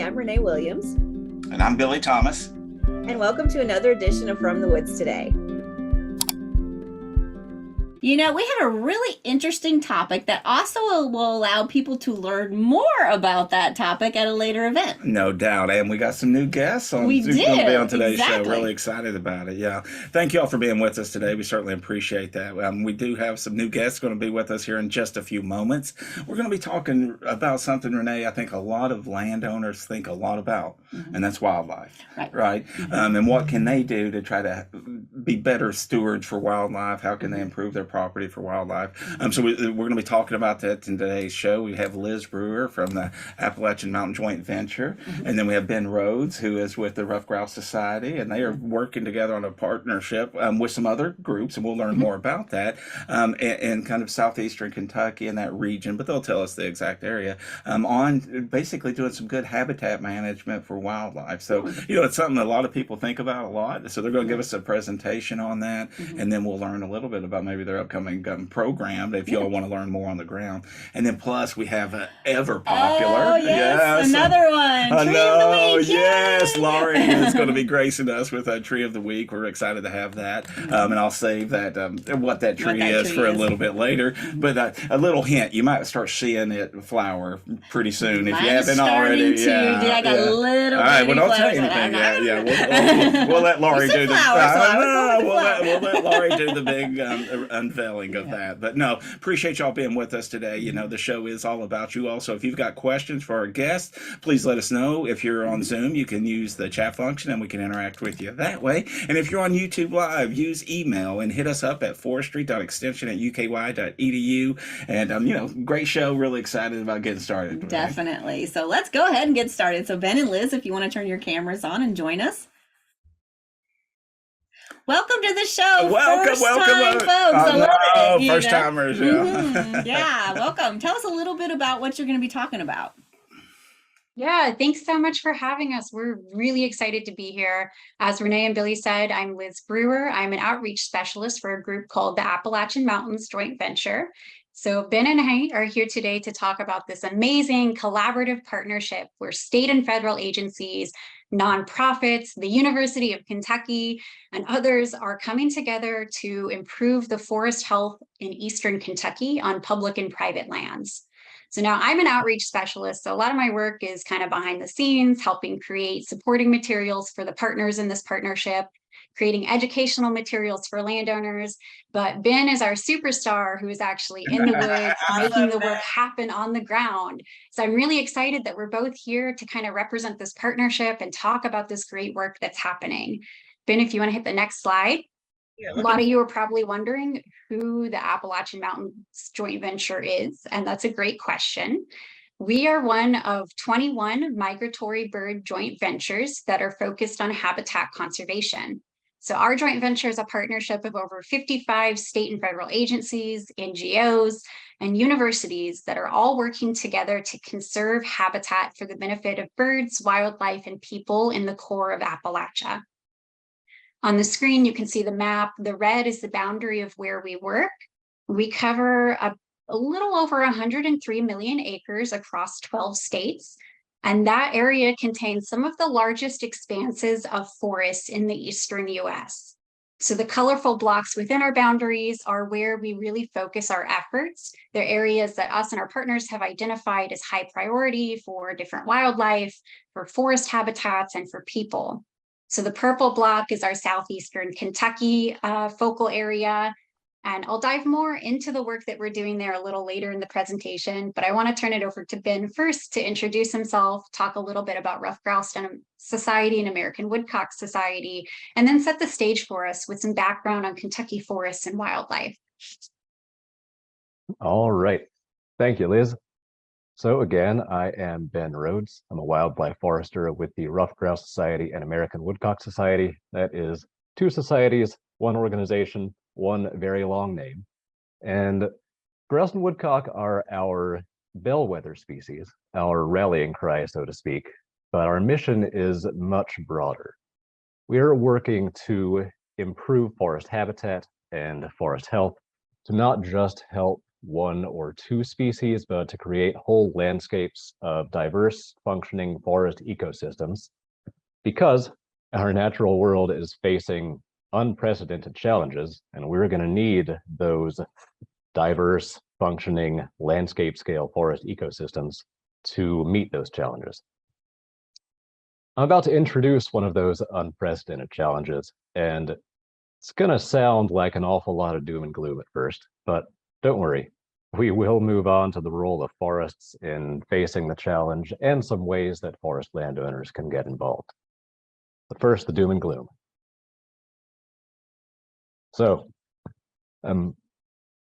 I'm Renee Williams. And I'm Billy Thomas. And welcome to another edition of From the Woods Today. You know, we have a really interesting topic that also will allow people to learn more about that topic at a later event. No doubt. And we got some new guests on, we who's going to be on today's exactly. show. Really excited about it. Yeah. Thank you all for being with us today. We certainly appreciate that. We do have some new guests going to be with us here in just a few moments. We're going to be talking about something, Renee, I think a lot of landowners think a lot about, and that's wildlife. Right? And what can they do to try to be better stewards for wildlife? How can they improve their property for wildlife? So we're going to be talking about that in today's show. We have Liz Brewer from the Appalachian Mountain Joint Venture, and then we have Ben Rhodes, who is with the Rough Grouse Society, and they are working together on a partnership with some other groups, and we'll learn more about that in kind of southeastern Kentucky in that region, but they'll tell us the exact area on basically doing some good habitat management for wildlife. So, you know, it's something a lot of people think about a lot. So they're going to give us a presentation on that, and then we'll learn a little bit about maybe their upcoming program if y'all want to learn more on the ground. And then plus we have ever popular, another one. Tree of the Week. Yes, Laurie is going to be gracing us with a Tree of the Week. We're excited to have that, and I'll save that what that tree is for a little bit later. But a little hint: you might start seeing it flower pretty soon if you haven't already. I got a little. All right, well, don't say anything. We'll let Laurie do the. We'll let Laurie do the big unveiling of that. But no, appreciate y'all being with us today. You know, the show is all about you. Also, if you've got questions for our guests, please let us know. If you're on Zoom, you can use the chat function and we can interact with you that way. And if you're on YouTube Live, use email and hit us up at forestry.extension@uky.edu. And, you know, great show. Really excited about getting started. Definitely. Right? So let's go ahead and get started. So Ben and Liz, if you want to turn your cameras on and join us. Welcome to the show. Welcome, folks. First timers. Yeah, welcome. Tell us a little bit about what you're going to be talking about. Yeah, thanks so much for having us. We're really excited to be here. As Renee and Billy said, I'm Liz Brewer. I'm an outreach specialist for a group called the Appalachian Mountains Joint Venture. So Ben and I are here today to talk about this amazing collaborative partnership where state and federal agencies, nonprofits, the University of Kentucky, and others are coming together to improve the forest health in Eastern Kentucky on public and private lands. So now I'm an outreach specialist, so a lot of my work is kind of behind the scenes, helping create supporting materials for the partners in this partnership, creating educational materials for landowners. But Ben is our superstar who is actually in the woods, making the work happen on the ground. So I'm really excited that we're both here to kind of represent this partnership and talk about this great work that's happening. Ben, if you want to hit the next slide. A lot of you are probably wondering who the Appalachian Mountains Joint Venture is, and that's a great question. We are one of 21 migratory bird joint ventures that are focused on habitat conservation. So our joint venture is a partnership of over 55 state and federal agencies, NGOs, and universities that are all working together to conserve habitat for the benefit of birds, wildlife, and people in the core of Appalachia. On the screen, you can see the map. The red is the boundary of where we work. We cover a little over 103 million acres across 12 states. And that area contains some of the largest expanses of forests in the eastern US. So the colorful blocks within our boundaries are where we really focus our efforts. They're areas that us and our partners have identified as high priority for different wildlife, for forest habitats, and for people. So the purple block is our southeastern Kentucky focal area. And I'll dive more into the work that we're doing there a little later in the presentation, but I want to turn it over to Ben first to introduce himself, talk a little bit about Rough Grouse Society and American Woodcock Society, and then set the stage for us with some background on Kentucky forests and wildlife. All right. Thank you, Liz. So again, I am Ben Rhodes. I'm a wildlife forester with the Rough Grouse Society and American Woodcock Society. That is two societies, one organization, one very long name. And grouse and woodcock are our bellwether species, our rallying cry, so to speak, but our mission is much broader. We are working to improve forest habitat and forest health to not just help one or two species, but to create whole landscapes of diverse functioning forest ecosystems, because our natural world is facing unprecedented challenges, and we're going to need those diverse functioning landscape scale forest ecosystems to meet those challenges. I'm about to introduce one of those unprecedented challenges, and it's going to sound like an awful lot of doom and gloom at first, but don't worry. We will move on to the role of forests in facing the challenge and some ways that forest landowners can get involved. But first, the doom and gloom. So, I'm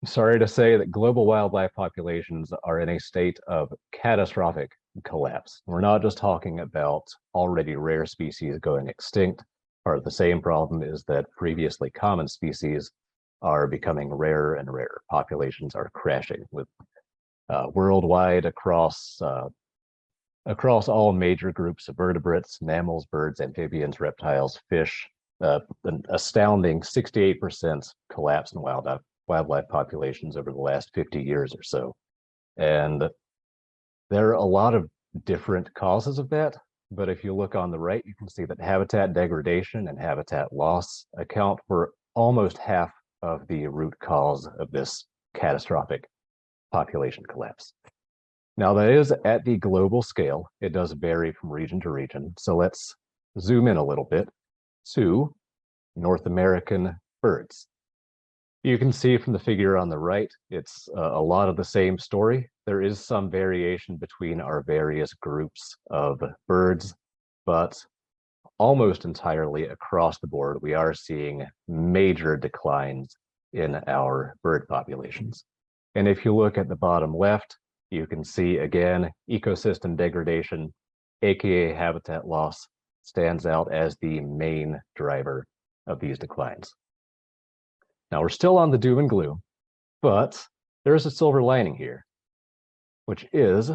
sorry to say that global wildlife populations are in a state of catastrophic collapse. We're not just talking about already rare species going extinct. Part of the same problem is that previously common species are becoming rarer and rarer. Populations are crashing with worldwide across all major groups of vertebrates, mammals, birds, amphibians, reptiles, fish. An astounding 68% collapse in wildlife populations over the last 50 years or so. And there are a lot of different causes of that, but if you look on the right, you can see that habitat degradation and habitat loss account for almost half of the root cause of this catastrophic population collapse. Now, that is at the global scale. It does vary from region to region. So let's zoom in a little bit to North American birds. You can see from the figure on the right, it's a lot of the same story. There is some variation between our various groups of birds, but almost entirely across the board, we are seeing major declines in our bird populations. And if you look at the bottom left, you can see again, ecosystem degradation, aka habitat loss, stands out as the main driver of these declines. Now, we're still on the doom and gloom, but there is a silver lining here, which is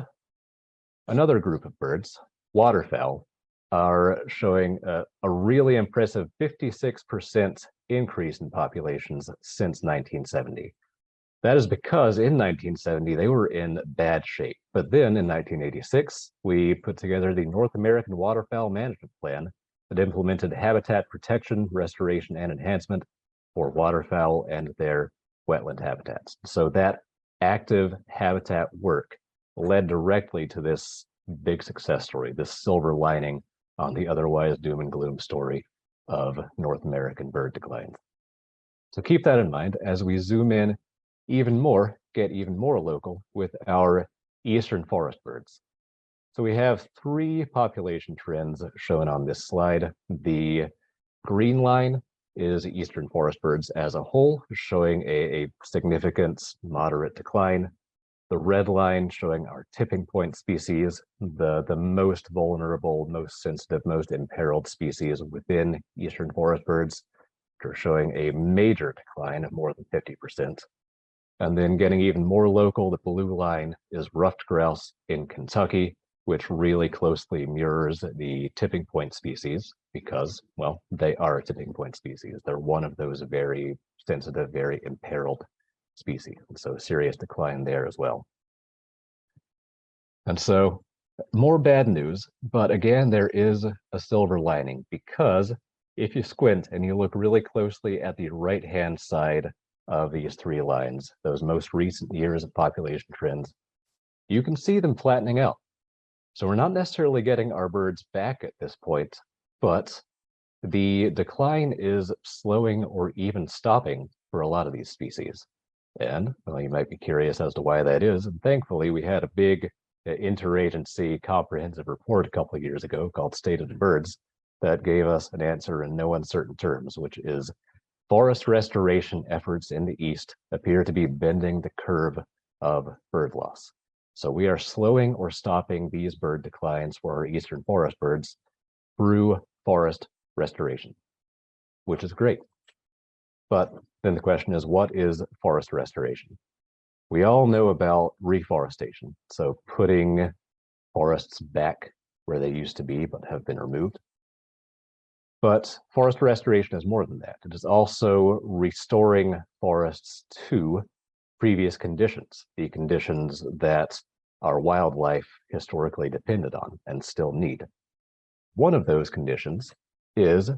another group of birds, waterfowl, are showing a really impressive 56% increase in populations since 1970. That is because in 1970, they were in bad shape. But then in 1986, we put together the North American Waterfowl Management Plan that implemented habitat protection, restoration, and enhancement for waterfowl and their wetland habitats. So that active habitat work led directly to this big success story, this silver lining on the otherwise doom and gloom story of North American bird decline. So keep that in mind as we zoom in even more, get even more local with our eastern forest birds. So we have three population trends shown on this slide. The green line is eastern forest birds as a whole, showing a significant moderate decline. The red line showing our tipping point species, the most vulnerable, most sensitive, most imperiled species within eastern forest birds, which are showing a major decline of more than 50%. And then getting even more local, the blue line is ruffed grouse in Kentucky, which really closely mirrors the tipping point species because, well, they are a tipping point species. They're one of those very sensitive, very imperiled species. And so serious decline there as well. And so more bad news, but again, there is a silver lining because if you squint and you look really closely at the right-hand side of these three lines, those most recent years of population trends, you can see them flattening out. So we're not necessarily getting our birds back at this point, but the decline is slowing or even stopping for a lot of these species. And well, you might be curious as to why that is. And thankfully, we had a big interagency comprehensive report a couple of years ago called State of the Birds that gave us an answer in no uncertain terms, which is forest restoration efforts in the East appear to be bending the curve of bird loss. So we are slowing or stopping these bird declines for our eastern forest birds through forest restoration, which is great. But then the question is, what is forest restoration? We all know about reforestation, so putting forests back where they used to be but have been removed. But forest restoration is more than that. It is also restoring forests to previous conditions, the conditions that our wildlife historically depended on and still need. One of those conditions is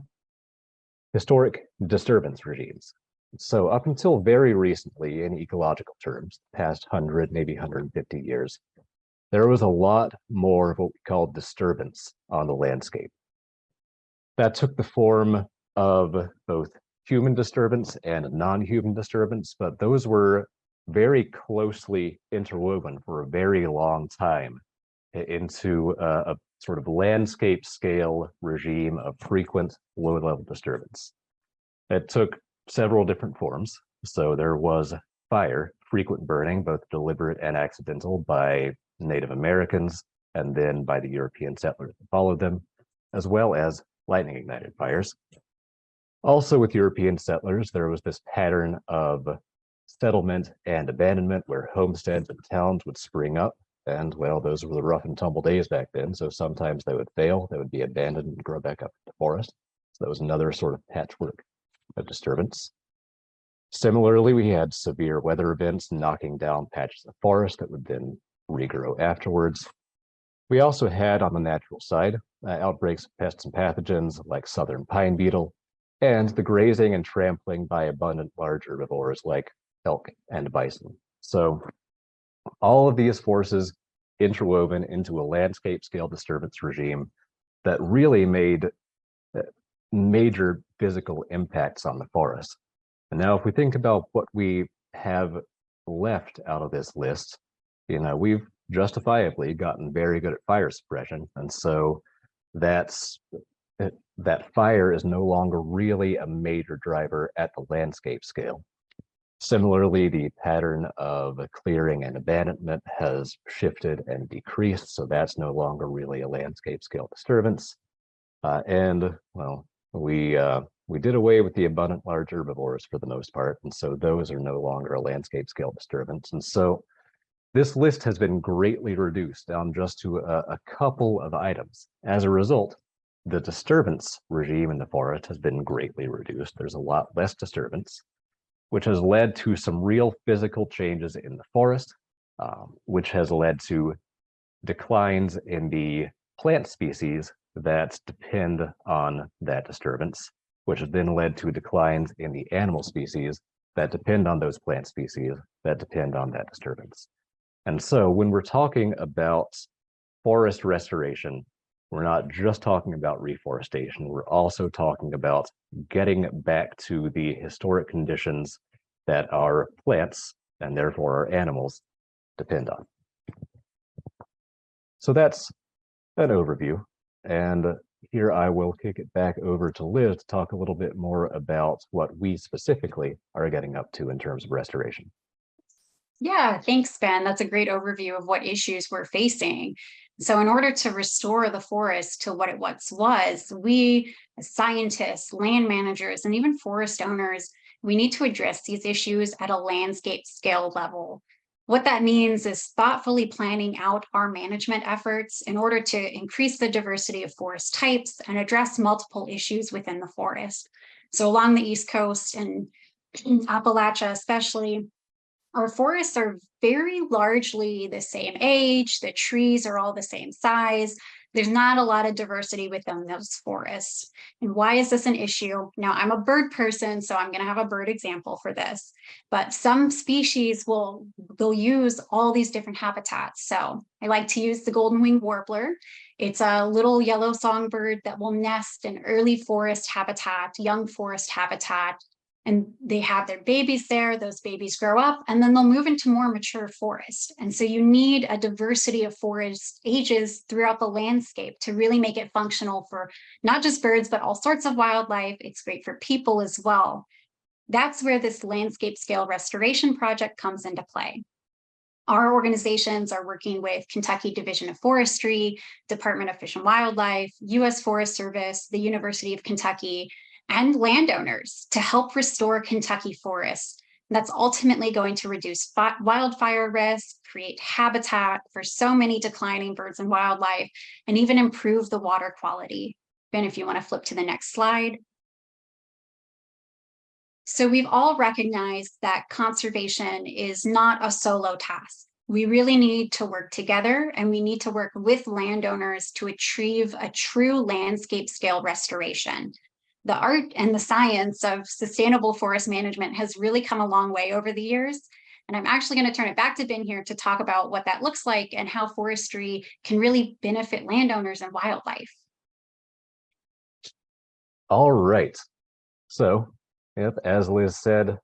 historic disturbance regimes. So up until very recently, in ecological terms, past 100, maybe 150 years, there was a lot more of what we call disturbance on the landscape. That took the form of both human disturbance and non-human disturbance, but those were very closely interwoven for a very long time into a sort of landscape scale regime of frequent low-level disturbance. It took several different forms. So there was fire, frequent burning, both deliberate and accidental, by Native Americans and then by the European settlers that followed them, as well as lightning ignited fires. Also with European settlers, there was this pattern of settlement and abandonment where homesteads and towns would spring up. And well, those were the rough and tumble days back then. So sometimes they would fail, they would be abandoned and grow back up in the forest. So that was another sort of patchwork of disturbance. Similarly, we had severe weather events knocking down patches of forest that would then regrow afterwards. We also had on the natural side outbreaks of pests and pathogens like southern pine beetle, and the grazing and trampling by abundant large herbivores like elk and bison. So all of these forces interwoven into a landscape scale disturbance regime that really made major physical impacts on the forest. And now if we think about what we have left out of this list, we've justifiably gotten very good at fire suppression. And so that fire is no longer really a major driver at the landscape scale. Similarly, the pattern of clearing and abandonment has shifted and decreased, so that's no longer really a landscape scale disturbance. And well, we did away with the abundant large herbivores for the most part, and so those are no longer a landscape scale disturbance. And so this list has been greatly reduced down just to a couple of items. As a result, the disturbance regime in the forest has been greatly reduced. There's a lot less disturbance, which has led to some real physical changes in the forest, which has led to declines in the plant species that depend on that disturbance, which has then led to declines in the animal species that depend on those plant species that depend on that disturbance. And so when we're talking about forest restoration, we're not just talking about reforestation, we're also talking about getting back to the historic conditions that our plants, and therefore our animals, depend on. So that's an overview. And here I will kick it back over to Liz to talk a little bit more about what we specifically are getting up to in terms of restoration. Yeah, thanks, Ben. That's a great overview of what issues we're facing. So in order to restore the forest to what it once was, we as scientists, land managers, and even forest owners, we need to address these issues at a landscape scale level. What that means is thoughtfully planning out our management efforts in order to increase the diversity of forest types and address multiple issues within the forest. So along the East Coast and Appalachia especially, our forests are very largely the same age, the trees are all the same size. There's not a lot of diversity within those forests. And why is this an issue? Now, I'm a bird person, so I'm going to have a bird example for this. But some species they'll use all these different habitats. So I like to use the golden-winged warbler. It's a little yellow songbird that will nest in early forest habitat, young forest habitat. And they have their babies there, those babies grow up, and then they'll move into more mature forest. And so you need a diversity of forest ages throughout the landscape to really make it functional for not just birds, but all sorts of wildlife. It's great for people as well. That's where this landscape scale restoration project comes into play. Our organizations are working with Kentucky Division of Forestry, Department of Fish and Wildlife, U.S. Forest Service, the University of Kentucky, and landowners to help restore Kentucky forests. That's ultimately going to reduce wildfire risk, create habitat for so many declining birds and wildlife, and even improve the water quality. Ben, if you want to flip to the next slide. So we've all recognized that conservation is not a solo task. We really need to work together, and we need to work with landowners to achieve a true landscape scale restoration. The art and the science of sustainable forest management has really come a long way over the years. And I'm actually going to turn it back to Ben here to talk about what that looks like and how forestry can really benefit landowners and wildlife. All right. So, yep, as Liz said,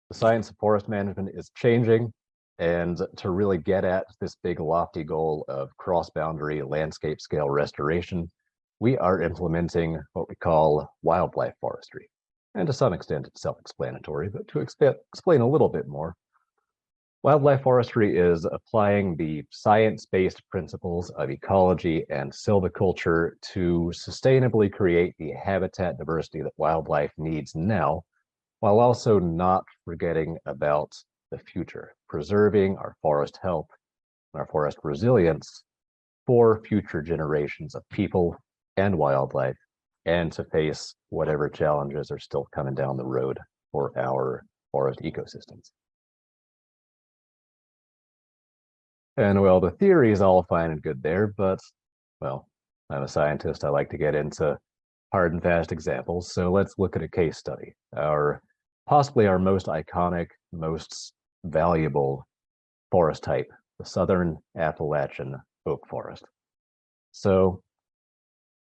the science of forest management is changing. And to really get at this big lofty goal of cross-boundary landscape scale restoration, we are implementing what we call wildlife forestry. And to some extent, it's self-explanatory, but to explain a little bit more, wildlife forestry is applying the science-based principles of ecology and silviculture to sustainably create the habitat diversity that wildlife needs now, while also not forgetting about the future, preserving our forest health and our forest resilience for future generations of people and wildlife, and to face whatever challenges are still coming down the road for our forest ecosystems. And well, the theory is all fine and good there, but well, I'm a scientist. I like to get into hard and fast examples. So let's look at a case study. Possibly our most iconic, most valuable forest type, the Southern Appalachian oak forest. So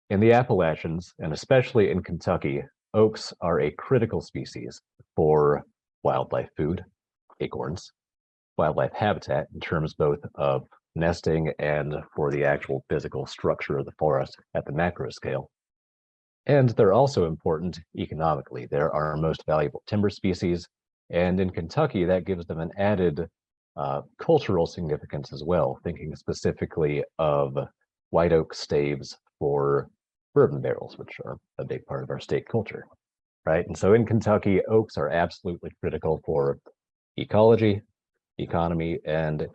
in the Appalachians, and especially in Kentucky, oaks are a critical species for wildlife food, acorns, wildlife habitat in terms both of nesting and for the actual physical structure of the forest at the macro scale. And they're also important economically. They're our most valuable timber species. And in Kentucky, that gives them an added cultural significance as well, thinking specifically of white oak staves for bourbon barrels, which are a big part of our state culture, right? And so in Kentucky, oaks are absolutely critical for ecology, economy, and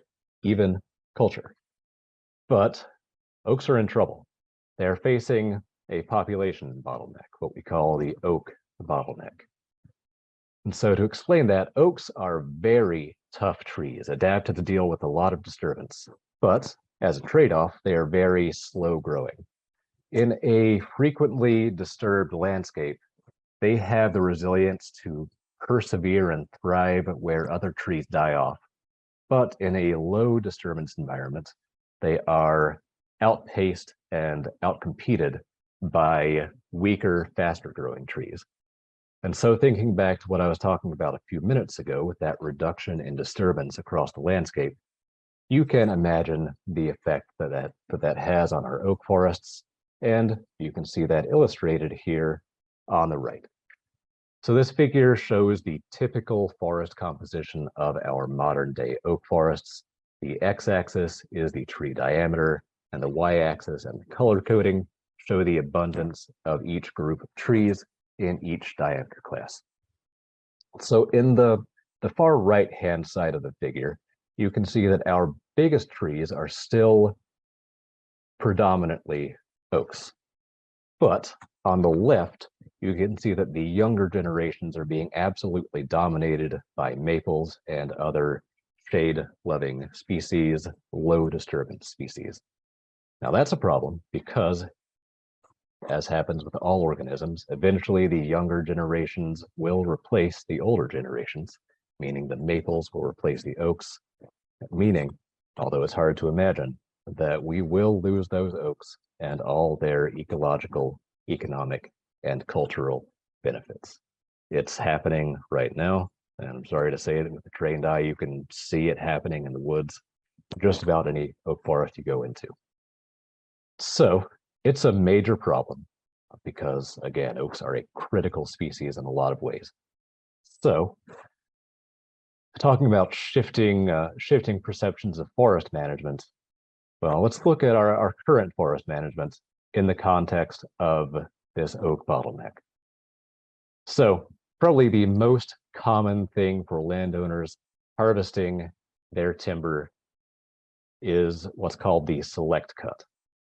even culture. But oaks are in trouble. They're facing a population bottleneck, what we call the oak bottleneck. And so to explain that, oaks are very tough trees, adapted to deal with a lot of disturbance. But as a trade-off, they are very slow growing. In a frequently disturbed landscape, they have the resilience to persevere and thrive where other trees die off. But in a low disturbance environment, they are outpaced and outcompeted by weaker, faster growing trees. And so thinking back to what I was talking about a few minutes ago with that reduction in disturbance across the landscape, you can imagine the effect that has on our oak forests. And you can see that illustrated here on the right. So this figure shows the typical forest composition of our modern day oak forests. The x-axis is the tree diameter, and the y-axis and the color coding show the abundance of each group of trees in each diameter class. So in the far right-hand side of the figure, you can see that our biggest trees are still predominantly oaks. But on the left, you can see that the younger generations are being absolutely dominated by maples and other shade-loving species, low disturbance species. Now that's a problem because, as happens with all organisms, eventually the younger generations will replace the older generations, meaning the maples will replace the oaks, meaning, although it's hard to imagine, that we will lose those oaks and all their ecological, economic, and cultural benefits. It's happening right now, and I'm sorry to say that with the trained eye, you can see it happening in the woods, just about any oak forest you go into. So it's a major problem because, again, oaks are a critical species in a lot of ways. So talking about shifting perceptions of forest management, well, let's look at our current forest management in the context of this oak bottleneck. So probably the most common thing for landowners harvesting their timber is what's called the select cut.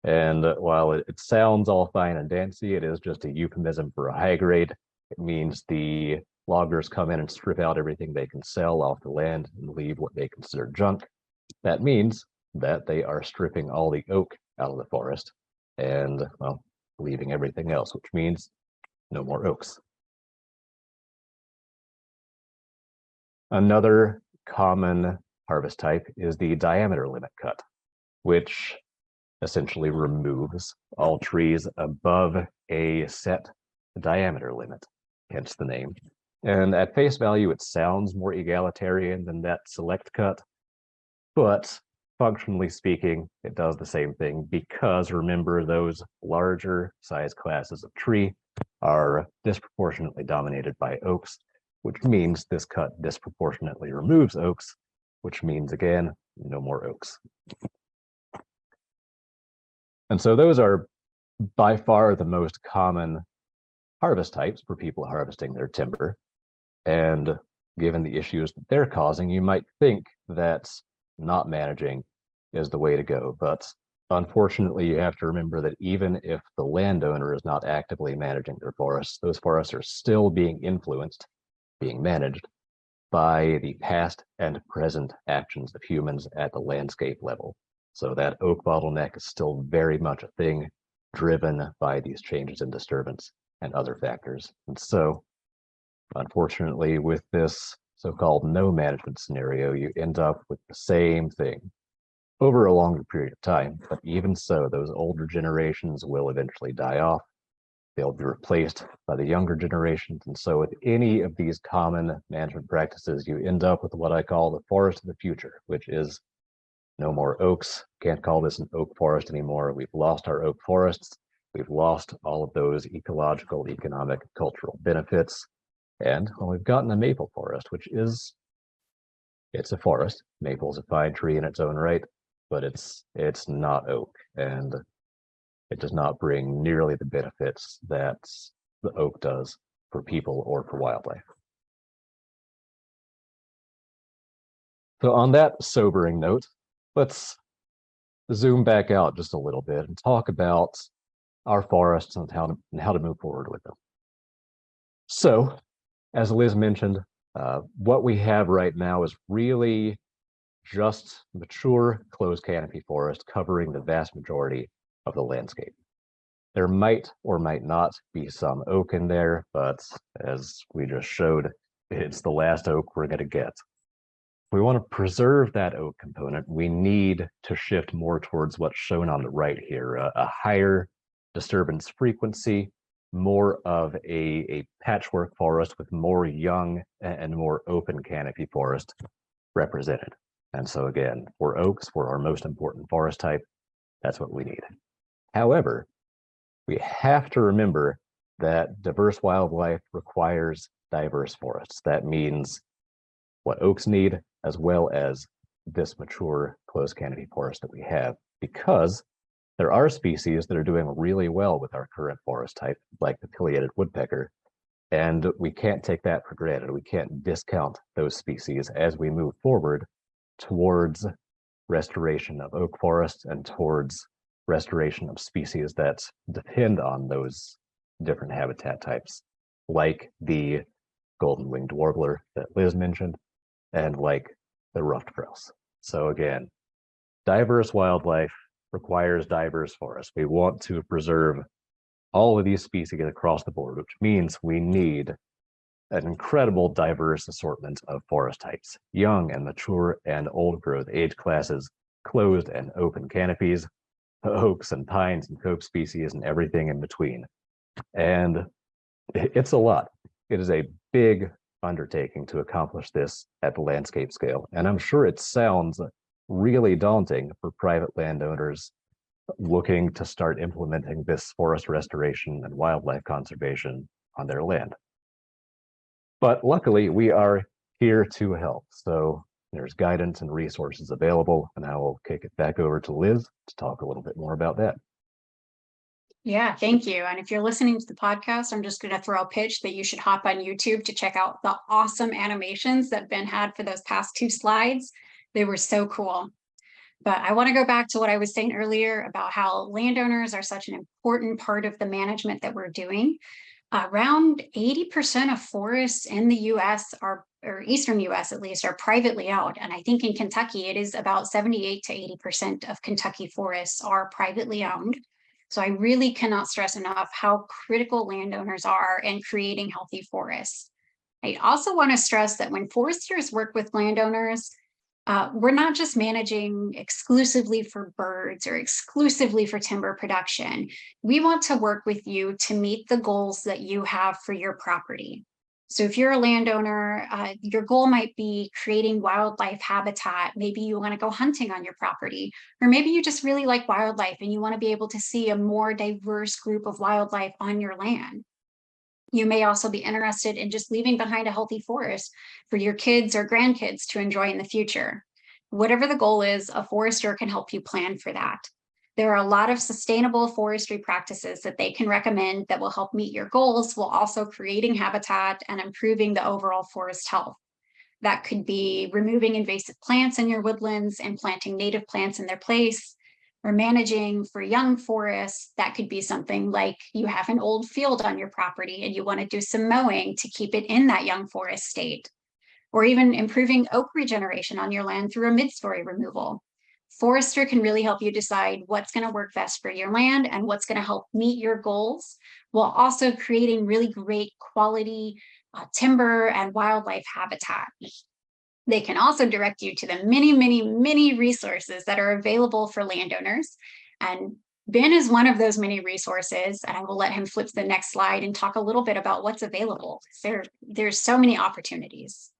And while it sounds all fine and dancy, it is just a euphemism for a high grade. It means the loggers come in and strip out everything they can sell off the land and leave what they consider junk, that means that they are stripping all the oak out of the forest and, well, leaving everything else, which means no more oaks. Another common harvest type is the diameter limit cut, which essentially removes all trees above a set diameter limit, hence the name. And at face value, it sounds more egalitarian than that select cut, but functionally speaking, it does the same thing, because remember, those larger size classes of tree are disproportionately dominated by oaks, which means this cut disproportionately removes oaks, which means, again, no more oaks. And so those are by far the most common harvest types for people harvesting their timber. And given the issues that they're causing, you might think that not managing is the way to go. But unfortunately, you have to remember that even if the landowner is not actively managing their forests, those forests are still being influenced, being managed by the past and present actions of humans at the landscape level. So that oak bottleneck is still very much a thing, driven by these changes in disturbance and other factors. And so, unfortunately, with this so-called no management scenario, you end up with the same thing over a longer period of time. But even so, those older generations will eventually die off. They'll be replaced by the younger generations. And so with any of these common management practices, you end up with what I call the forest of the future, which is no more oaks. Can't call this an oak forest anymore. We've lost our oak forests. We've lost all of those ecological, economic, cultural benefits. And well, we've gotten a maple forest, which is, it's a forest. Maple's a fine tree in its own right, but it's not oak. And it does not bring nearly the benefits that the oak does for people or for wildlife. So on that sobering note, let's zoom back out just a little bit and talk about our forests and how to move forward with them. So, as Liz mentioned, what we have right now is really just mature closed canopy forest covering the vast majority of the landscape. There might or might not be some oak in there, but as we just showed, it's the last oak we're going to get. If we want to preserve that oak component, we need to shift more towards what's shown on the right here, a higher disturbance frequency, more of a patchwork forest with more young and more open canopy forest represented. And so again, for oaks, for our most important forest type, that's what we need. However, we have to remember that diverse wildlife requires diverse forests. That means what oaks need, as well as this mature closed canopy forest that we have, because there are species that are doing really well with our current forest type, like the pileated woodpecker, and we can't take that for granted. We can't discount those species as we move forward towards restoration of oak forests and towards restoration of species that depend on those different habitat types, like the golden-winged warbler that Liz mentioned, and like the ruffed grouse. So again, diverse wildlife requires diverse forests. We want to preserve all of these species across the board, which means we need an incredible diverse assortment of forest types, young and mature and old growth age classes, closed and open canopies, oaks and pines and cope species and everything in between. And it's a lot. It is a big undertaking to accomplish this at the landscape scale. And I'm sure it sounds really daunting for private landowners looking to start implementing this forest restoration and wildlife conservation on their land. But luckily, we are here to help. So there's guidance and resources available, and I will kick it back over to Liz to talk a little bit more about that. Yeah, thank you. And if you're listening to the podcast, I'm just going to throw a pitch that you should hop on YouTube to check out the awesome animations that Ben had for those past 2 slides. They were so cool. But I want to go back to what I was saying earlier about how landowners are such an important part of the management that we're doing. Around 80% of forests in the US are, or Eastern US at least, are privately owned. And I think in Kentucky, it is about 78 to 80% of Kentucky forests are privately owned. So I really cannot stress enough how critical landowners are in creating healthy forests. I also want to stress that when foresters work with landowners, we're not just managing exclusively for birds or exclusively for timber production. We want to work with you to meet the goals that you have for your property. So if you're a landowner, your goal might be creating wildlife habitat. Maybe you want to go hunting on your property, or maybe you just really like wildlife and you want to be able to see a more diverse group of wildlife on your land. You may also be interested in just leaving behind a healthy forest for your kids or grandkids to enjoy in the future. Whatever the goal is, a forester can help you plan for that. There are a lot of sustainable forestry practices that they can recommend that will help meet your goals while also creating habitat and improving the overall forest health. That could be removing invasive plants in your woodlands and planting native plants in their place, or managing for young forests. That could be something like you have an old field on your property and you want to do some mowing to keep it in that young forest state, or even improving oak regeneration on your land through a mid-story removal. Forester can really help you decide what's going to work best for your land and what's going to help meet your goals, while also creating really great quality timber and wildlife habitat. They can also direct you to the many resources that are available for landowners. And Ben is one of those many resources, and I will let him flip to the next slide and talk a little bit about what's available. There's so many opportunities.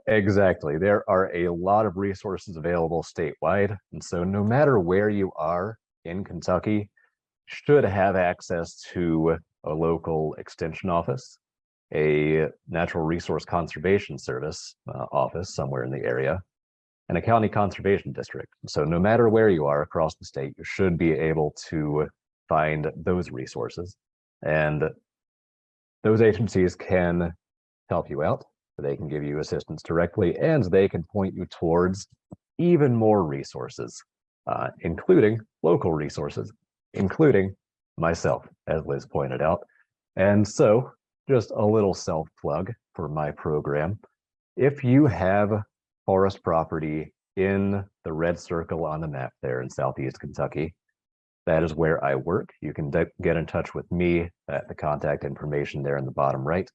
Exactly. There are a lot of resources available statewide. And so no matter where you are in Kentucky, should have access to a local extension office, a natural resource conservation service office somewhere in the area, and a county conservation district. So no matter where you are across the state, you should be able to find those resources. And those agencies can help you out. They can give you assistance directly, and they can point you towards even more resources, including local resources, including myself, as Liz pointed out. And so, just a little self-plug for my program. If you have forest property in the red circle on the map there in Southeast Kentucky, that is where I work. You can get in touch with me at the contact information there in the bottom right.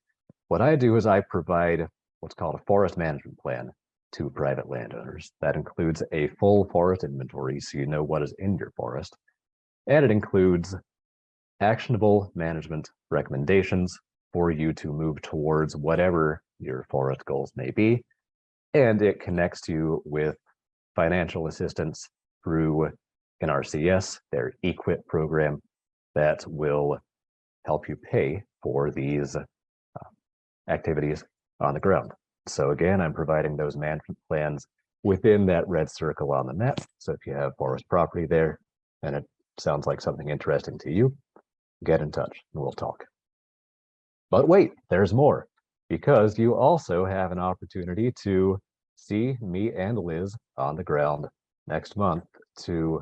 What I do is I provide what's called a forest management plan to private landowners. That includes a full forest inventory so you know what is in your forest. And it includes actionable management recommendations for you to move towards whatever your forest goals may be. And it connects you with financial assistance through NRCS, their EQIP program, that will help you pay for these activities on the ground. So again, I'm providing those management plans within that red circle on the map. So if you have forest property there and it sounds like something interesting to you, get in touch and we'll talk. But wait, there's more, because you also have an opportunity to see me and Liz on the ground next month to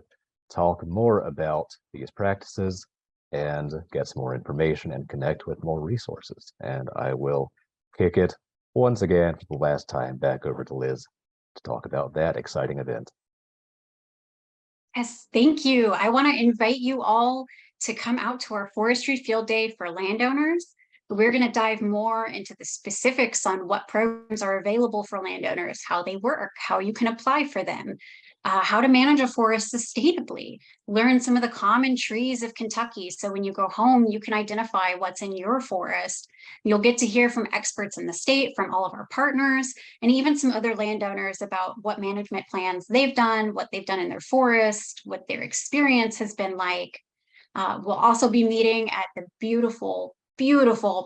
talk more about these practices and get some more information and connect with more resources. And I will kick it once again for the last time back over to Liz to talk about that exciting event. Yes, thank you. I want to invite you all to come out to our forestry field day for landowners. We're going to dive more into the specifics on what programs are available for landowners, how they work, how you can apply for them, how to manage a forest sustainably, learn some of the common trees of Kentucky. So when you go home, you can identify what's in your forest. You'll get to hear from experts in the state, from all of our partners, and even some other landowners about what management plans they've done, what they've done in their forest, what their experience has been like. We'll also be meeting at the beautiful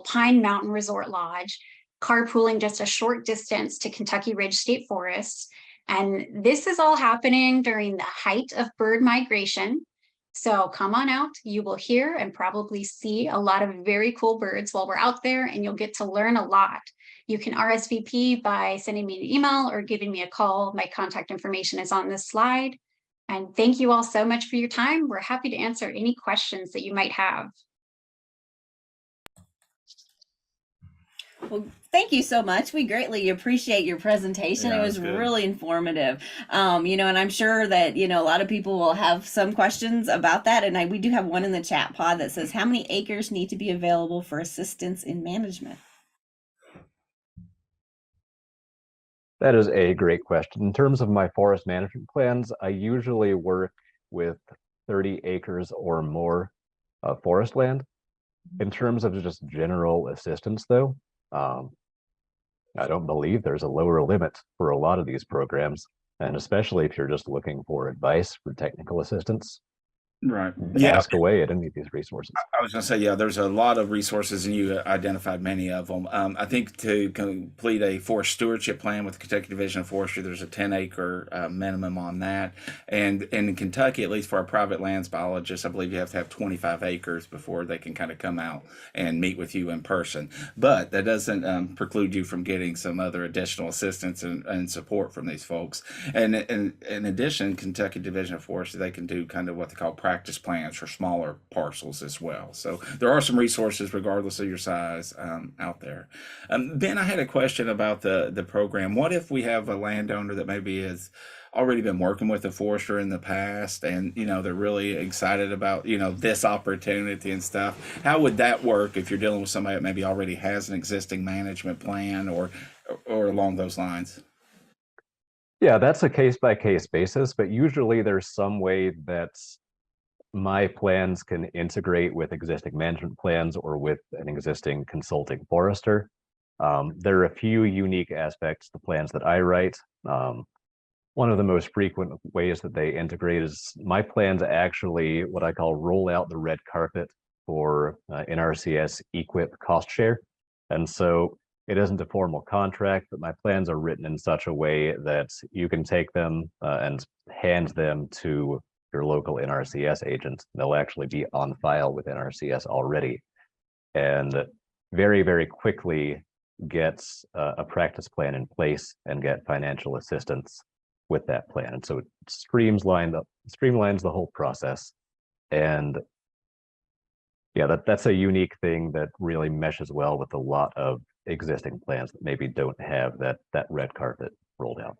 Pine Mountain Resort Lodge, carpooling just a short distance to Kentucky Ridge State Forest. And this is all happening during the height of bird migration. So come on out, you will hear and probably see a lot of very cool birds while we're out there, and you'll get to learn a lot. You can RSVP by sending me an email or giving me a call. My contact information is on this slide. And thank you all so much for your time. We're happy to answer any questions that you might have. Well, thank you so much. We greatly appreciate your presentation. It Yeah, was that's good. really informative. And I'm sure that, a lot of people will have some questions about that. And we do have one in the chat pod that says, how many acres need to be available for assistance in management? That is a great question. In terms of my forest management plans, I usually work with 30 acres or more of forest land. In terms of just general assistance, though, I don't believe there's a lower limit for a lot of these programs. And especially if you're just looking for advice for technical assistance, Right. Yeah. ask away at any of these resources. I was going to say, yeah, there's a lot of resources, and you identified many of them. I think to complete a forest stewardship plan with the Kentucky Division of Forestry, there's a 10-acre minimum on that. And in Kentucky, at least for our private lands biologists, I believe you have to have 25 acres before they can kind of come out and meet with you in person. But that doesn't preclude you from getting some other additional assistance and support from these folks. And in addition, Kentucky Division of Forestry, they can do kind of what they call practice plans for smaller parcels as well. So there are some resources, regardless of your size, out there. Ben, I had a question about the program. What if we have a landowner that maybe has already been working with a forester in the past, and they're really excited about this opportunity and stuff? How would that work if you're dealing with somebody that maybe already has an existing management plan or along those lines? Yeah, that's a case by case basis, but usually there's some way that my plans can integrate with existing management plans or with an existing consulting forester. There are a few unique aspects to the plans that I write. One of the most frequent ways that they integrate is my plans actually what I call roll out the red carpet for NRCS equip cost share. And so it isn't a formal contract, but my plans are written in such a way that you can take them and hand them to your local NRCS agent. They'll actually be on file with NRCS already, and very, very quickly get a practice plan in place and get financial assistance with that plan. And so it streamlines the whole process. And yeah, that's a unique thing that really meshes well with a lot of existing plans that maybe don't have that red carpet rolled out.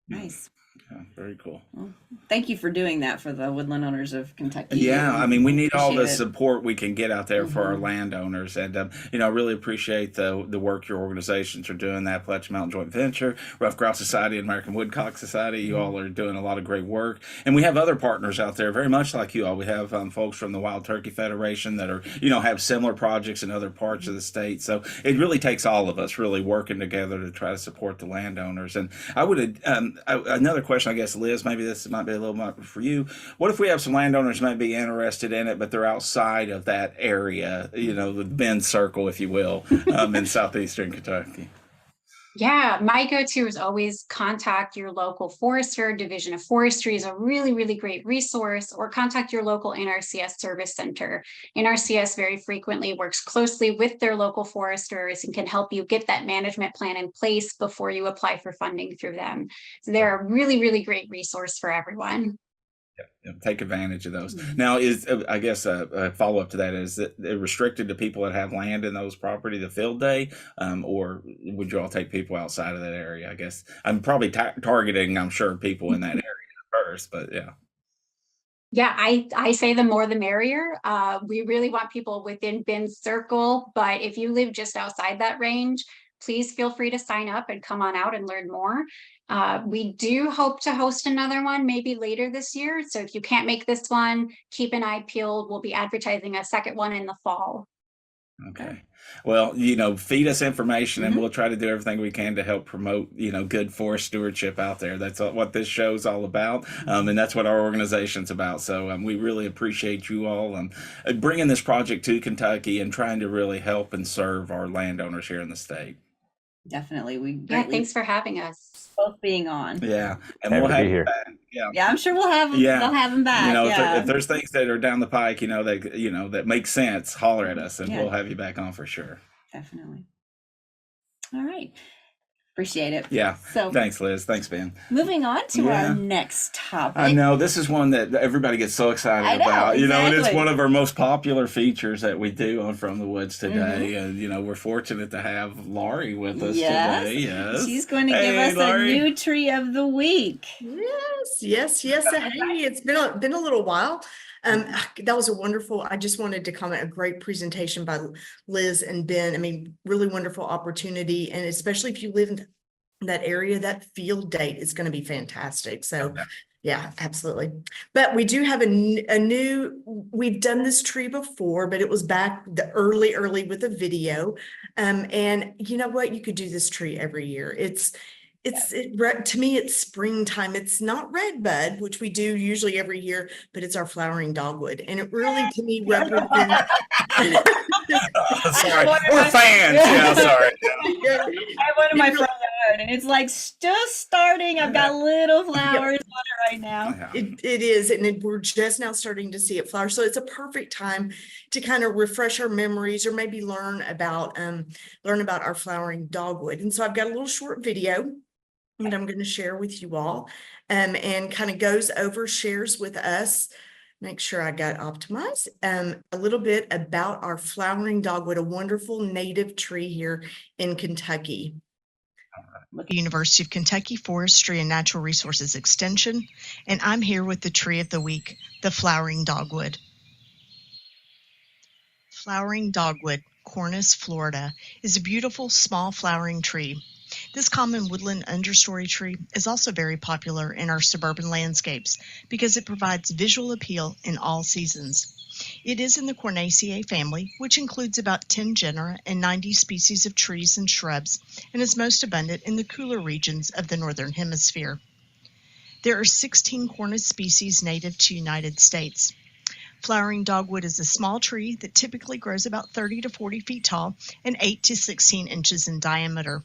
Nice. Yeah, very cool. Well, thank you for doing that for the woodland owners of Kentucky. Yeah, I mean, we need all the Appreciate it. support we can get out there for our Mhm. landowners, and I really appreciate the work your organizations are doing. The Appalachian Mountain Joint Venture, Rough Grouse Society, and American Woodcock Society. You all are doing a lot of great work, and we have other partners out there, very much like you all. We have folks from the Wild Turkey Federation that are have similar projects in other parts of the state. So it really takes all of us really working together to try to support the landowners. And I would another question, I guess, Liz, maybe this might be a little more for you. What if we have some landowners might be interested in it, but they're outside of that area, the Bend Circle, if you will, in southeastern Kentucky? Yeah, my go-to is always contact your local forester. Division of Forestry is a really, really great resource, or contact your local NRCS service center. NRCS very frequently works closely with their local foresters and can help you get that management plan in place before you apply for funding through them. So they're a really, really great resource for everyone. Take advantage of those. Mhm. Now, is I guess a follow up to that is that they're restricted to people that have land in those property, the field day, or would you all take people outside of that area? I guess I'm probably targeting, I'm sure, people in that area first, but yeah. Yeah, I say the more the merrier. We really want people within Ben's circle, but if you live just outside that range, please feel free to sign up and come on out and learn more. We do hope to host another one maybe later this year. So if you can't make this one, keep an eye peeled. We'll be advertising a second one in the fall. Okay. Well, feed us information and Mhm. we'll try to do everything we can to help promote, good forest stewardship out there. That's what this show's all about. And that's what our organization's about. So we really appreciate you all bringing this project to Kentucky and trying to really help and serve our landowners here in the state. Definitely. We Yeah, greatly thanks for having us. both being on. Yeah. And Happy we'll to have be you here. back. Yeah. Yeah, I'm sure we'll have Yeah. they'll have him back. If there's things that are down the pike, that make sense, holler at us and Yeah. we'll have you back on for sure. Definitely. All right. Appreciate it. Yeah. So Thanks, Liz. Thanks, Ben. moving on to Yeah. our next topic. I know this is one that everybody gets so excited I know, about, and it's exactly. one of our most popular features that we do on From the Woods today. Mm-hmm. And we're fortunate to have Laurie with us Yes. today. Yes, She's going to give Hey, us Laurie. a new tree of the week. Yes. Hey, it's been a little while. That was a wonderful. I just wanted to comment. A great presentation by Liz and Ben. I mean, really wonderful opportunity, and especially if you live in that area, that field date is going to be fantastic. So, yeah, absolutely. But we do have a new. We've done this tree before, but it was back the early with a video. And you know what? You could do this tree every year. To me, it's springtime. It's not red bud, which we do usually every year, but it's our flowering dogwood. And it really, to me, represents. Sorry, we're fans. Yeah, sorry. I have one in my front yard, and it's like just starting. I've got little flowers on it right now. Yeah. It is, and we're just now starting to see it flower. So it's a perfect time to kind of refresh our memories, or maybe learn about our flowering dogwood. And so I've got a little short video that I'm going to share with you all, and kind of shares with us. Make sure I got optimized. A little bit about our flowering dogwood, a wonderful native tree here in Kentucky. University of Kentucky Forestry and Natural Resources Extension, and I'm here with the tree of the week, the flowering dogwood. Flowering dogwood, Cornus, Florida, is a beautiful small flowering tree. This common woodland understory tree is also very popular in our suburban landscapes because it provides visual appeal in all seasons. It is in the Cornaceae family, which includes about 10 genera and 90 species of trees and shrubs, and is most abundant in the cooler regions of the Northern Hemisphere. There are 16 Cornus species native to United States. Flowering dogwood is a small tree that typically grows about 30 to 40 feet tall and 8 to 16 inches in diameter.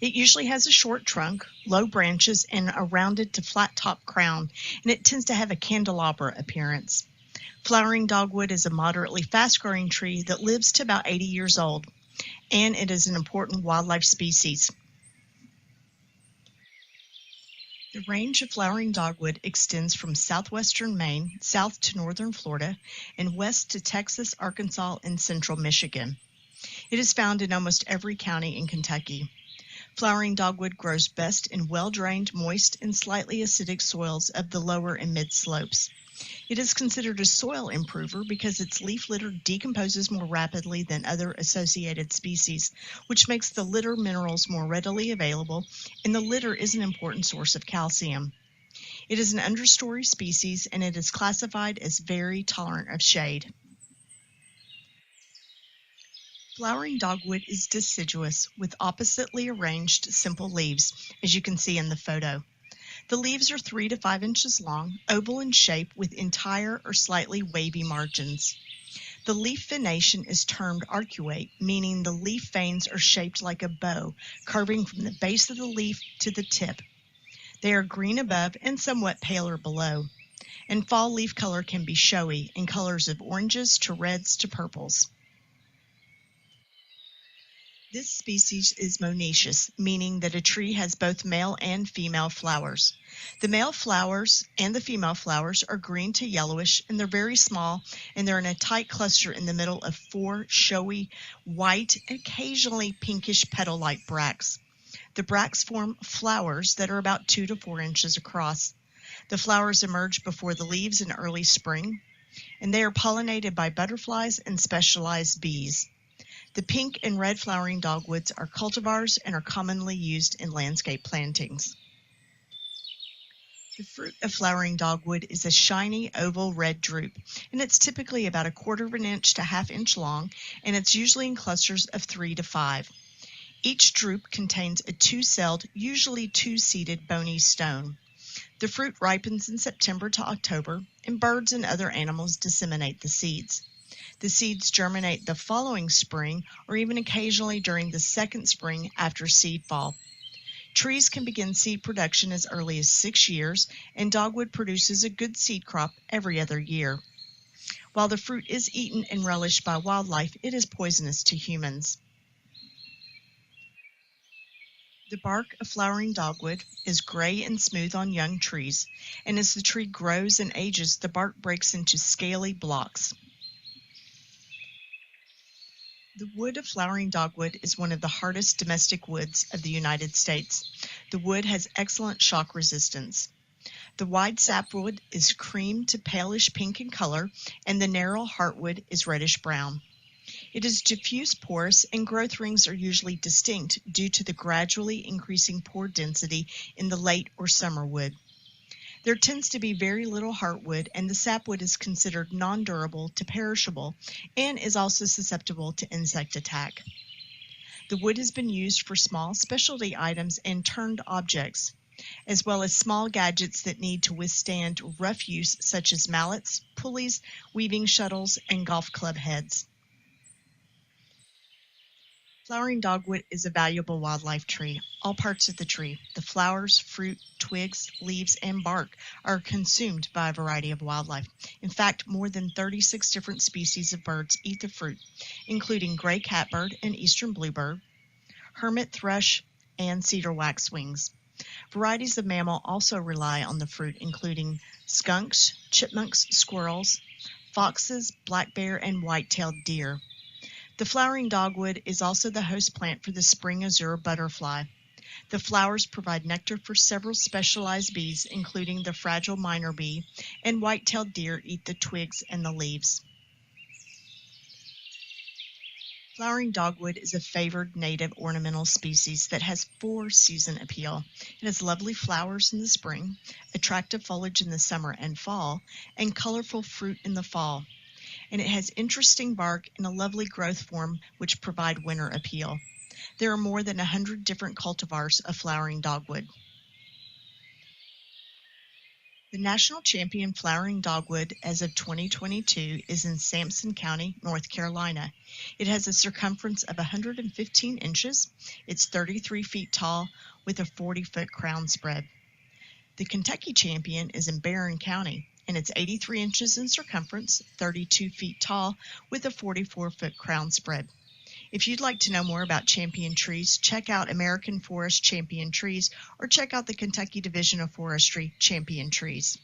It usually has a short trunk, low branches, and a rounded to flat top crown, and it tends to have a candelabra appearance. Flowering dogwood is a moderately fast-growing tree that lives to about 80 years old, and it is an important wildlife species. The range of flowering dogwood extends from southwestern Maine, south to northern Florida, and west to Texas, Arkansas, and central Michigan. It is found in almost every county in Kentucky. Flowering dogwood grows best in well-drained, moist, and slightly acidic soils of the lower and mid slopes. It is considered a soil improver because its leaf litter decomposes more rapidly than other associated species, which makes the litter minerals more readily available, and the litter is an important source of calcium. It is an understory species, and it is classified as very tolerant of shade. Flowering dogwood is deciduous with oppositely arranged simple leaves, as you can see in the photo. The leaves are 3 to 5 inches long, oval in shape with entire or slightly wavy margins. The leaf venation is termed arcuate, meaning the leaf veins are shaped like a bow, curving from the base of the leaf to the tip. They are green above and somewhat paler below. And fall leaf color can be showy in colors of oranges to reds to purples. This species is monoecious, meaning that a tree has both male and female flowers. The male flowers and the female flowers are green to yellowish, and they're very small, and they're in a tight cluster in the middle of 4 showy white, occasionally pinkish petal-like bracts. The bracts form flowers that are about 2 to 4 inches across. The flowers emerge before the leaves in early spring, and they are pollinated by butterflies and specialized bees. The pink and red flowering dogwoods are cultivars and are commonly used in landscape plantings. The fruit of flowering dogwood is a shiny oval red drupe, and it's typically about 1/4 inch to 1/2 inch long, and it's usually in clusters of 3 to 5. Each drupe contains a 2-celled, usually 2-seeded bony stone. The fruit ripens in September to October, and birds and other animals disseminate the seeds. The seeds germinate the following spring, or even occasionally during the second spring after seed fall. Trees can begin seed production as early as 6 years, and dogwood produces a good seed crop every other year. While the fruit is eaten and relished by wildlife, it is poisonous to humans. The bark of flowering dogwood is gray and smooth on young trees, and as the tree grows and ages, the bark breaks into scaly blocks. The wood of flowering dogwood is one of the hardest domestic woods of the United States. The wood has excellent shock resistance. The wide sapwood is cream to palish pink in color, and the narrow heartwood is reddish brown. It is diffuse porous, and growth rings are usually distinct due to the gradually increasing pore density in the late or summer wood. There tends to be very little heartwood, and the sapwood is considered non-durable to perishable and is also susceptible to insect attack. The wood has been used for small specialty items and turned objects, as well as small gadgets that need to withstand rough use, such as mallets, pulleys, weaving shuttles, and golf club heads. Flowering dogwood is a valuable wildlife tree. All parts of the tree, the flowers, fruit, twigs, leaves, and bark, are consumed by a variety of wildlife. In fact, more than 36 different species of birds eat the fruit, including gray catbird and eastern bluebird, hermit thrush, and cedar waxwings. Varieties of mammal also rely on the fruit, including skunks, chipmunks, squirrels, foxes, black bear, and white-tailed deer. The flowering dogwood is also the host plant for the spring azure butterfly. The flowers provide nectar for several specialized bees, including the fragile miner bee, and white-tailed deer eat the twigs and the leaves. Flowering dogwood is a favored native ornamental species that has four-season appeal. It has lovely flowers in the spring, attractive foliage in the summer and fall, and colorful fruit in the fall. And it has interesting bark and a lovely growth form which provide winter appeal. There are more than 100 different cultivars of flowering dogwood. The national champion flowering dogwood as of 2022 is in Sampson County, North Carolina. It has a circumference of 115 inches. It's 33 feet tall with a 40-foot crown spread. The Kentucky champion is in Barron County, and it's 83 inches in circumference, 32 feet tall, with a 44-foot crown spread. If you'd like to know more about champion trees, check out American Forest Champion Trees or check out the Kentucky Division of Forestry Champion Trees.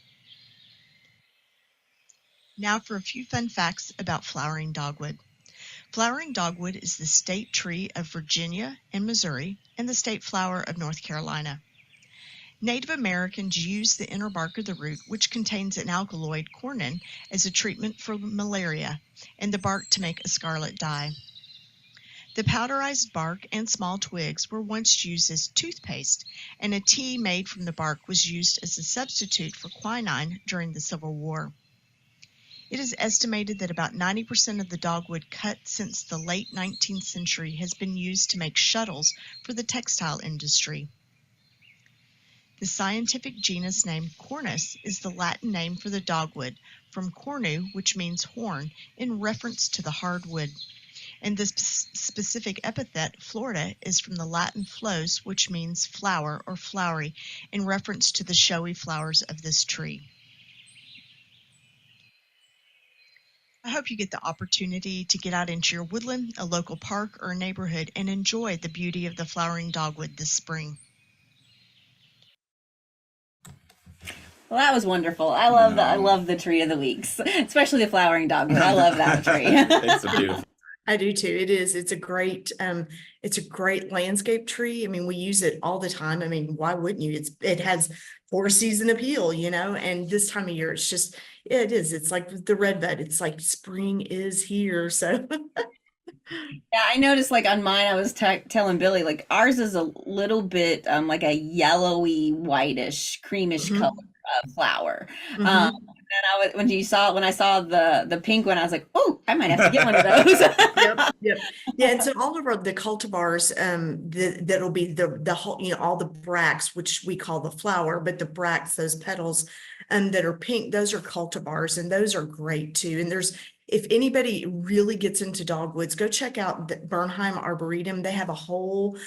Now for a few fun facts about flowering dogwood. Flowering dogwood is the state tree of Virginia and Missouri and the state flower of North Carolina. Native Americans use the inner bark of the root, which contains an alkaloid, cornin, as a treatment for malaria, and the bark to make a scarlet dye. The powderized bark and small twigs were once used as toothpaste, and a tea made from the bark was used as a substitute for quinine during the Civil War. It is estimated that about 90% of the dogwood cut since the late 19th century has been used to make shuttles for the textile industry. The scientific genus name Cornus is the Latin name for the dogwood, from cornu, which means horn, in reference to the hard wood. And the specific epithet, Florida, is from the Latin flos, which means flower or flowery, in reference to the showy flowers of this tree. I hope you get the opportunity to get out into your woodland, a local park, or a neighborhood and enjoy the beauty of the flowering dogwood this spring. Well, that was wonderful. I love the tree of the weeks, especially the flowering dogwood. I love that tree. It's a beautiful. I do too. It is. It's a great landscape tree. I mean, we use it all the time. I mean, why wouldn't you? It has four-season appeal, and this time of year, it is. It's like the redbud. It's like spring is here. So Yeah, I noticed like on mine, I was telling Billy, like ours is a little bit like a yellowy, whitish, creamish color flower. And when I saw the pink one, I was like, oh, I might have to get one of those. Yep. Yeah. And so all of the cultivars, that'll be the whole, all the bracts, which we call the flower, but the bracts, those petals, that are pink, those are cultivars, and those are great too. And if anybody really gets into dogwoods, go check out the Bernheim Arboretum. They have a whole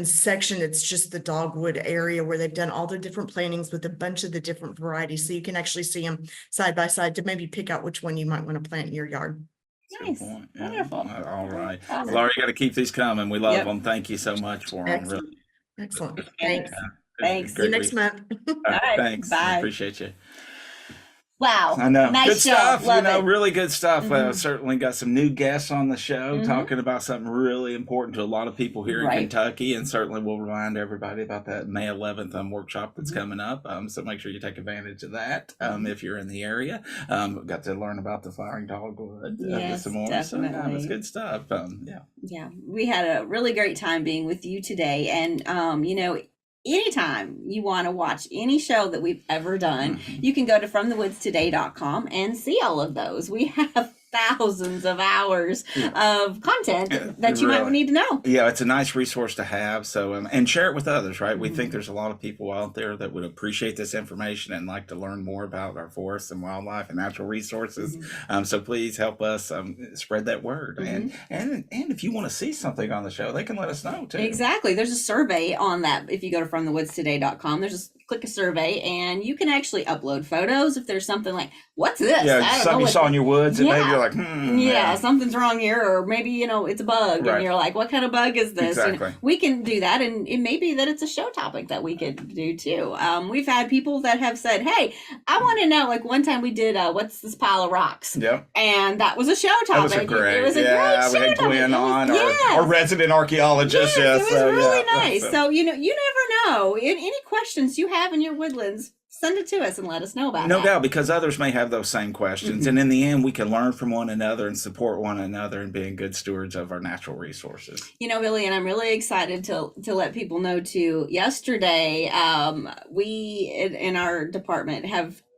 section. It's just the dogwood area where they've done all the different plantings with a bunch of the different varieties. So you can actually see them side by side to maybe pick out which one you might want to plant in your yard. Nice. Yeah. Wonderful. All right. Awesome. Laura, you got to keep these coming. We love them. Thank you so much for them. Excellent. Really. Excellent. And Thanks. thanks. See you Great next week. month. All All right, right. thanks. I Bye. appreciate you. Wow. I know. Nice Good show. stuff. Love it. Really good stuff. Mhm. Certainly got some new guests on the show Mhm. talking about something really important to a lot of people here in Right. Kentucky. And certainly we'll remind everybody about that May 11th workshop that's coming up. So make sure you take advantage of that if you're in the area. Got to learn about the flowering dogwood Yes, some more. So yeah, it's definitely. good stuff. Yeah. Yeah, we had a really great time being with you today. And, anytime you want to watch any show that we've ever done, you can go to fromthewoodstoday.com and see all of those. We have thousands of hours of content that you might need to know. Yeah, it's a nice resource to have. So, and share it with others, right? We think there's a lot of people out there that would appreciate this information and like to learn more about our forests and wildlife and natural resources. So please help us spread that word. And if you want to see something on the show, they can let us know too. Exactly. There's a survey on that. If you go to fromthewoodstoday.com, click a survey and you can actually upload photos if there's something like, what's this? Yeah, something you saw in your woods and maybe you're like, something's wrong here, or maybe it's a bug and you're like, what kind of bug is this? Exactly. We can do that, and it may be that it's a show topic that we could do too. We've had people that have said, hey, I want to know, like one time we did what's this pile of rocks? Yep. And that was a show topic. It was a great show we had Gwen on, our resident archaeologist. Yes, it was really nice. So you never know. Any questions you have in your woodlands, send it to us and let us know about it. No doubt, because others may have those same questions. And in the end, we can learn from one another and support one another and being good stewards of our natural resources. Billy, and I'm really excited to let people know too. Yesterday, we in our department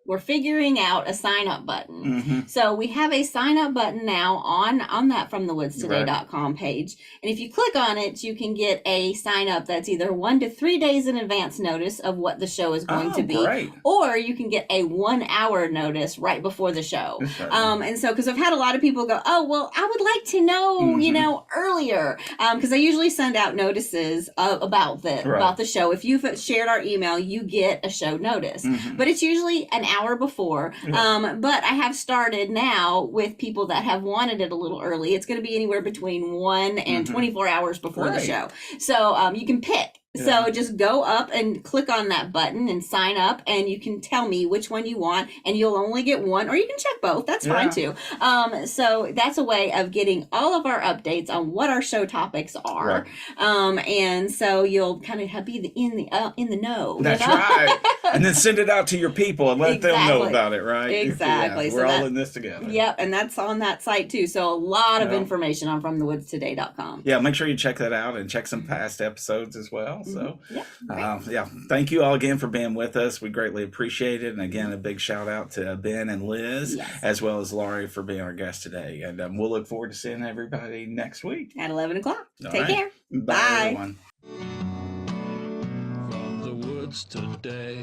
we're figuring out a sign up button. So we have a sign up button now on that fromthewoodstoday.com page. And if you click on it, you can get a sign up that's either 1 to 3 days in advance notice of what the show is going to be, or you can get a 1 hour notice right before the show. And so, because I've had a lot of people go, oh, well, I would like to know, earlier. Because I usually send out notices about the show. If you've shared our email, you get a show notice, but it's usually an hour before. But I have started now with people that have wanted it a little early. It's going to be anywhere between 1 and 24 hours before the show. So you can pick. So just go up and click on that button and sign up, and you can tell me which one you want, and you'll only get one, or you can check both. That's fine too. So that's a way of getting all of our updates on what our show topics are. And so you'll kind of be in the know. That's right. And then send it out to your people and let them know about it, right? Exactly. We're all in this together. Yep, and that's on that site too. So a lot of information on fromthewoodstoday.com. Yeah, make sure you check that out and check some past episodes as well. So, thank you all again for being with us. We greatly appreciate it. And again, a big shout out to Ben and Liz, as well as Laurie, for being our guest today. And we'll look forward to seeing everybody next week at 11 o'clock. Take care. Bye, everyone. From the woods today.